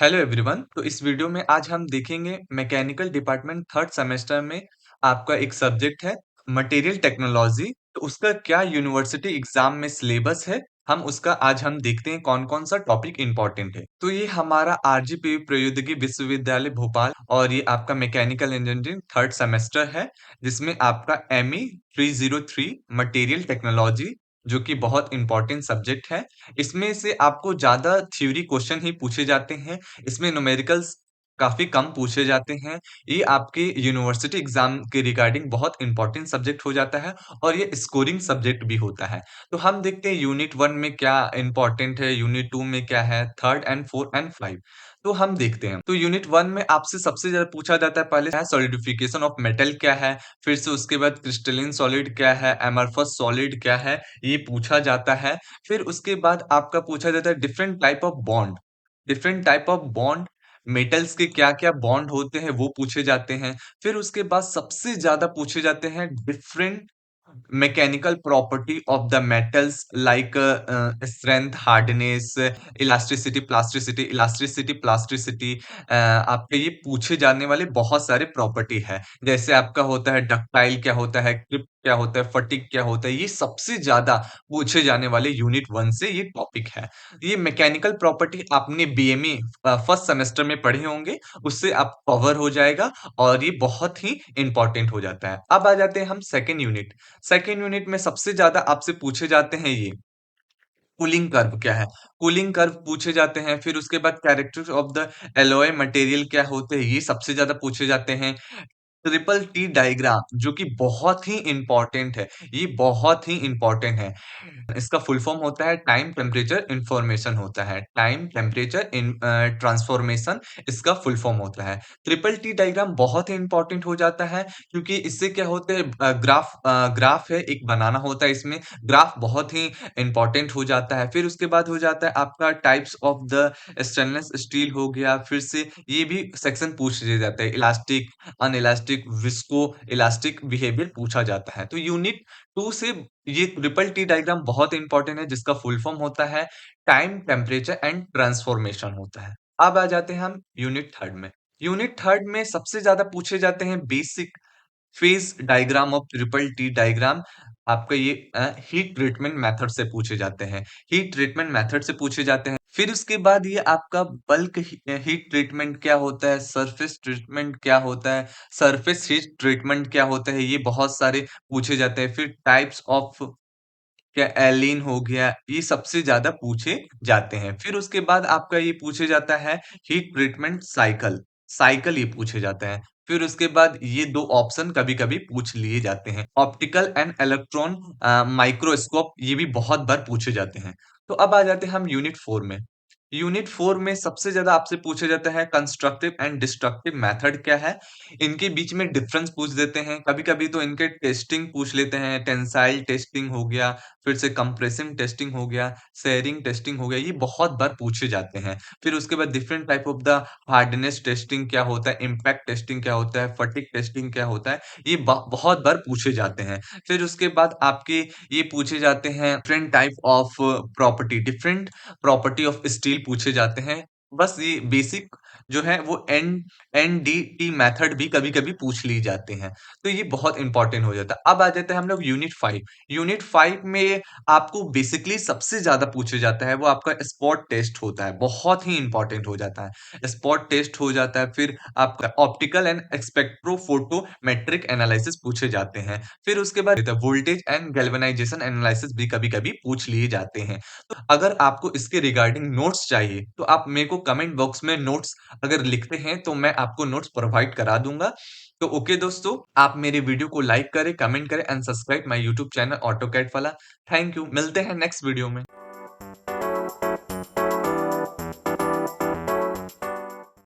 Hello everyone. तो इस video में आज हम देखेंगे मैकेनिकल डिपार्टमेंट थर्ड सेमेस्टर में आपका एक सब्जेक्ट है मटेरियल टेक्नोलॉजी। तो उसका क्या यूनिवर्सिटी एग्जाम में सिलेबस है, हम देखते हैं कौन कौन सा टॉपिक इंपॉर्टेंट है। तो ये हमारा आरजीपी प्रौद्योगिकी विश्वविद्यालय भोपाल और ये आपका मैकेनिकल इंजीनियरिंग थर्ड सेमेस्टर है, जिसमें आपका एमई 303 मटेरियल टेक्नोलॉजी जो कि बहुत इंपॉर्टेंट सब्जेक्ट है। इसमें से आपको ज़्यादा थ्योरी क्वेश्चन ही पूछे जाते हैं। इसमें न्यूमेरिकल्स काफ़ी कम पूछे जाते हैं। ये आपके यूनिवर्सिटी एग्ज़ाम के रिगार्डिंग बहुत इंपॉर्टेंट सब्जेक्ट हो जाता है और ये स्कोरिंग सब्जेक्ट भी होता है। तो हम देखते हैं यूनिट 1 में क्या इंपॉर्टेंट है, यूनिट 2 में क्या है, 3rd एंड 4 एंड 5। तो हम देखते हैं। तो यूनिट 1 में आपसे सबसे ज़्यादा पूछा जाता है पहले है सॉलिडिफिकेशन ऑफ मेटल क्या है, फिर से उसके बाद क्रिस्टलिन सॉलिड क्या है, एमरफस सॉलिड क्या है, ये पूछा जाता है। फिर उसके बाद आपका पूछा जाता है different type of bond, metals के क्या-क्या बॉन्ड होते हैं वो पूछे जाते हैं। फिर उसके बाद सबसे ज़्यादा पूछे जाते हैं different mechanical property of the metals like strength, hardness, elasticity, आपके ये पूछे जाने वाले बहुत सारे प्रॉपर्टी है। जैसे आपका होता है डक्टाइल क्या होता है, क्रिप क्या होता है, फटीग क्या होता है, ये सबसे ज़्यादा पूछे जाने वाले यूनिट 1 से ये टॉपिक है। ये मैकेनिकल प्रॉपर्टी आपने बीएमए फर्स्ट सेमेस्टर में पढ़े होंगे, उससे आप कवर हो जाएगा और ये बहुत ही इम्पोर्टेंट हो जाता है। अब आ जाते हैं हम सेकंड यूनिट में सबसे ज़्यादा आपसे पूछे जाते हैं ये कूलिंग कर्व क्या है? कूलिंग कर्व पूछे जाते हैं, फिर उसके बाद character of the alloy material क्या होते हैं, ये सबसे ज़्यादा पूछे जाते हैं। ट्रिपल टी डायग्राम जो कि बहुत ही इम्पोर्टेंट है, ये बहुत ही इम्पोर्टेंट है। इसका फुल फॉर्म होता है टाइम टेम्परेचर इन्फॉर्मेशन होता है। टाइम टेम्परेचर इन ट्रांसफॉर्मेशन इसका फुल फॉर्म होता है। ट्रिपल टी डायग्राम बहुत ही इंपॉर्टेंट हो जाता है क्योंकि इससे क्या होता है ग्राफ है एक बनाना होता है इसमें, ग्राफ बहुत ही इंपॉर्टेंट हो जाता है। फिर उसके बाद हो जाता है आपका types of the stainless steel हो गया, फिर से ये भी सेक्शन पूछ लिया जाता है। इलास्टिक, अनइलास्टिक, विस्को इलास्टिक बिहेवियर पूछा जाता है। तो यूनिट 2 से ये ट्रिपल टी डायग्राम बहुत इंपॉर्टेंट है जिसका फुल फॉर्म होता है टाइम टेम्परेचर एंड ट्रांसफॉर्मेशन होता है। अब आ जाते हैं हम यूनिट 3 में। यूनिट 3 में सबसे ज्यादा पूछे जाते हैं basic phase diagram of triple T diagram. आपका ये हीट ट्रीटमेंट मेथड से पूछे जाते हैं। हीट ट्रीटमेंट मेथड से पूछे जाते हैं। फिर उसके बाद ये आपका बल्क हीट ट्रीटमेंट क्या होता है, सरफेस ट्रीटमेंट क्या होता है, सरफेस हीट ट्रीटमेंट क्या होता है, ये बहुत सारे पूछे जाते हैं। फिर टाइप्स ऑफ क्या एलिन हो गया, ये सबसे ज़्यादा पूछे जाते हैं। फिर उसके बाद आपका ये पूछे जाता है हीट ट्रीटमेंट साइकिल ये पूछे जाते हैं। फिर उसके बाद ये 2 ऑप्शन कभी-कभी पूछ लिए जाते हैं। ऑप्टिकल एंड इलेक्ट्रॉन माइक्रोस्कोप ये भी बहुत बार पूछे जाते हैं। तो अब आ जाते हैं हम यूनिट 4 में। यूनिट 4 में सबसे ज़्यादा आपसे पूछा जाता है कंस्ट्रक्टिव एंड डिस्ट्रक्टिव मेथड क्या है? इनके बीच में डिफरेंस पूछ देते हैं। कभी-कभी तो इनके टेस्टिंग पूछ लेते हैं, टेंसाइल टेस्टिंग हो गया, फिर से कंप्रेसिव टेस्टिंग हो गया, शेयरिंग टेस्टिंग हो गया, ये बहुत बार पूछे जाते हैं। फिर उसके बाद different type of the hardness testing क्या होता है, इम्पैक्ट टेस्टिंग क्या होता है, फटीग टेस्टिंग क्या होता है, ये बहुत बार पूछे जाते हैं। फिर उसके बाद आपके ये पूछे जाते हैं डिफरेंट प्रॉपर्टी ऑफ स्टील पूछे जाते हैं। बस ये बेसिक जो है वो एनडीटी मेथड भी कभी-कभी पूछ ली जाते हैं। तो ये बहुत इंपॉर्टेंट हो जाता है। अब आ जाते हैं हम लोग यूनिट 5। यूनिट 5 में आपको बेसिकली सबसे ज़्यादा पूछे जाता है वो आपका स्पॉट टेस्ट होता है, बहुत ही इंपॉर्टेंट हो जाता है। स्पॉट टेस्ट हो जाता है, फिर आपका ऑप्टिकल एंड स्पेक्ट्रोफोटोमेट्रिक एनालिसिस पूछे जाते हैं। फिर उसके बाद वोल्टेज एंड गैल्वेनाइजेशन एनालिसिस भी कभी-कभी पूछ लिए जाते हैं। तो अगर आपको इसके रिगार्डिंग नोट्स चाहिए, तो आप मेरे को कमेंट बॉक्स में नोट्स अगर लिखते हैं, तो मैं आपको नोट्स प्रोवाइड करा दूँगा। तो ओके दोस्तों, आप मेरे वीडियो को लाइक करें, कमेंट करें and subscribe my YouTube channel AutoCAD वाला। थैंक यू, मिलते हैं नेक्स्ट वीडियो में।